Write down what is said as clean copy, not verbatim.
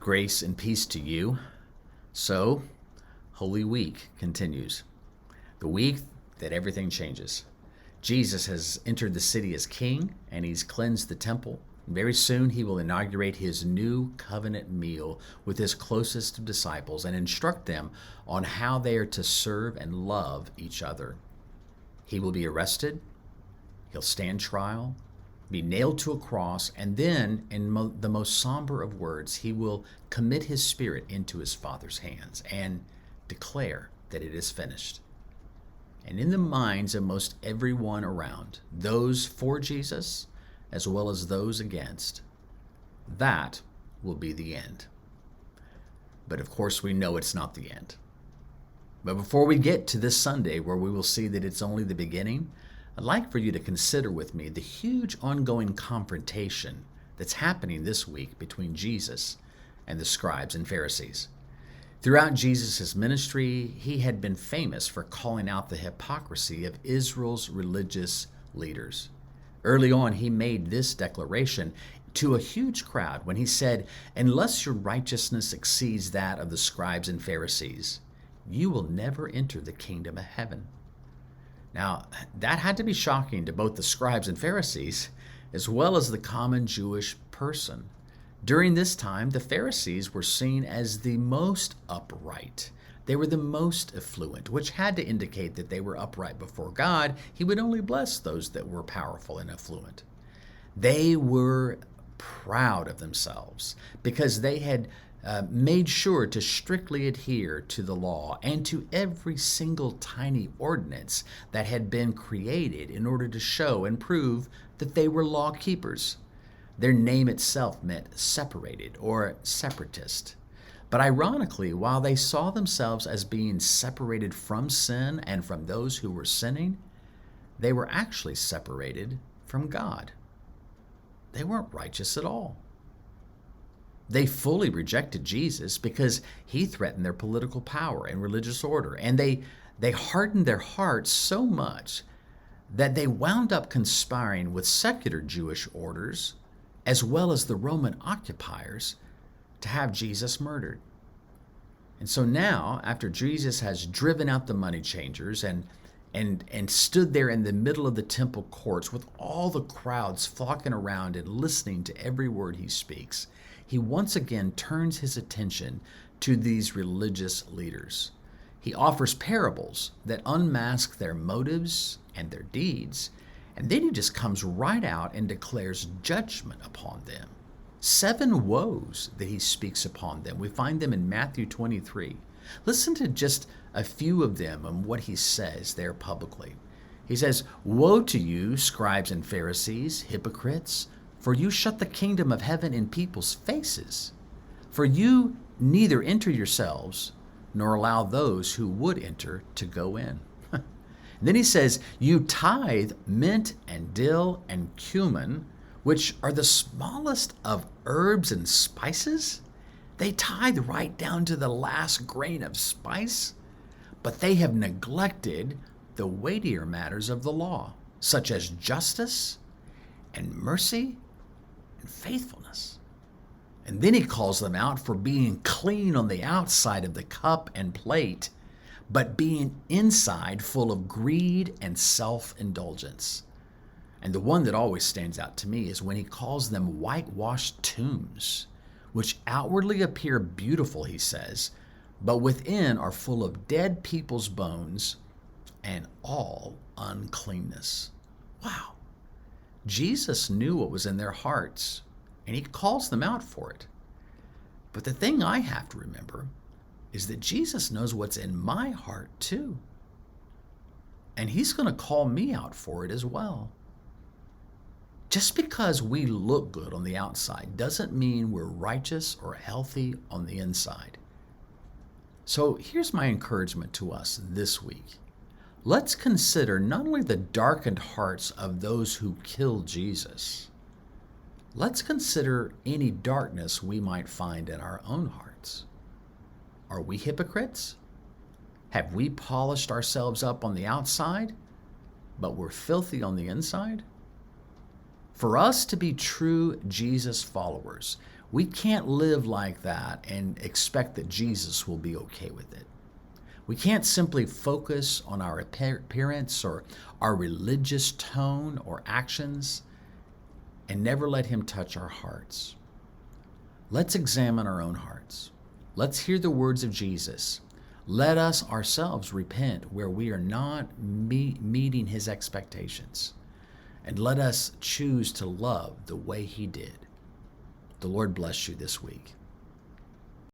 Grace and peace to you. So, Holy Week continues. The week that everything changes. Jesus has entered the city as king, and he's cleansed the temple. Very soon he will inaugurate his new covenant meal with his closest disciples and instruct them on how they are to serve and love each other. He will be arrested, he'll stand trial, be nailed to a cross, and then, in the most somber of words, he will commit his spirit into his Father's hands and declare that it is finished. And in the minds of most everyone around, those for Jesus as well as those against, that will be the end. But of course, we know it's not the end. But before we get to this Sunday, where we will see that it's only the beginning, I'd like for you to consider with me the huge ongoing confrontation that's happening this week between Jesus and the scribes and Pharisees. Throughout Jesus' ministry, he had been famous for calling out the hypocrisy of Israel's religious leaders. Early on, he made this declaration to a huge crowd when he said, "Unless your righteousness exceeds that of the scribes and Pharisees, you will never enter the kingdom of heaven." Now, that had to be shocking to both the scribes and Pharisees, as well as the common Jewish person. During this time, the Pharisees were seen as the most upright. They were the most affluent, which had to indicate that they were upright before God. He would only bless those that were powerful and affluent. They were proud of themselves because they had made sure to strictly adhere to the law and to every single tiny ordinance that had been created in order to show and prove that they were law keepers. Their name itself meant separated or separatist. But ironically, while they saw themselves as being separated from sin and from those who were sinning, they were actually separated from God. They weren't righteous at all. They fully rejected Jesus because he threatened their political power and religious order, and they hardened their hearts so much that they wound up conspiring with secular Jewish orders as well as the Roman occupiers to have Jesus murdered. And so now, after Jesus has driven out the money changers and stood there in the middle of the temple courts with all the crowds flocking around and listening to every word he speaks, he once again turns his attention to these religious leaders. He offers parables that unmask their motives and their deeds, and then he just comes right out and declares judgment upon them. 7 woes that he speaks upon them. We find them in Matthew 23. Listen to just a few of them and what he says there publicly. He says, "Woe to you, scribes and Pharisees, hypocrites, for you shut the kingdom of heaven in people's faces. For you neither enter yourselves, nor allow those who would enter to go in." Then he says, "You tithe mint and dill and cumin, which are the smallest of herbs and spices." They tithe right down to the last grain of spice, but they have neglected the weightier matters of the law, such as justice and mercy and faithfulness. And then he calls them out for being clean on the outside of the cup and plate, but being inside full of greed and self-indulgence. And the one that always stands out to me is when he calls them whitewashed tombs, which outwardly appear beautiful, he says, but within are full of dead people's bones and all uncleanness. Wow. Jesus knew what was in their hearts, and he calls them out for it. But the thing I have to remember is that Jesus knows what's in my heart too. And he's going to call me out for it as well. Just because we look good on the outside doesn't mean we're righteous or healthy on the inside. So here's my encouragement to us this week. Let's consider not only the darkened hearts of those who killed Jesus, let's consider any darkness we might find in our own hearts. Are we hypocrites? Have we polished ourselves up on the outside, but we're filthy on the inside? For us to be true Jesus followers, We can't live like that and expect that Jesus will be okay with it. We can't simply focus on our appearance or our religious tone or actions and never let Him touch our hearts. Let's examine our own hearts. Let's hear the words of Jesus. Let us ourselves repent where we are not meeting His expectations. And let us choose to love the way He did. The Lord bless you this week.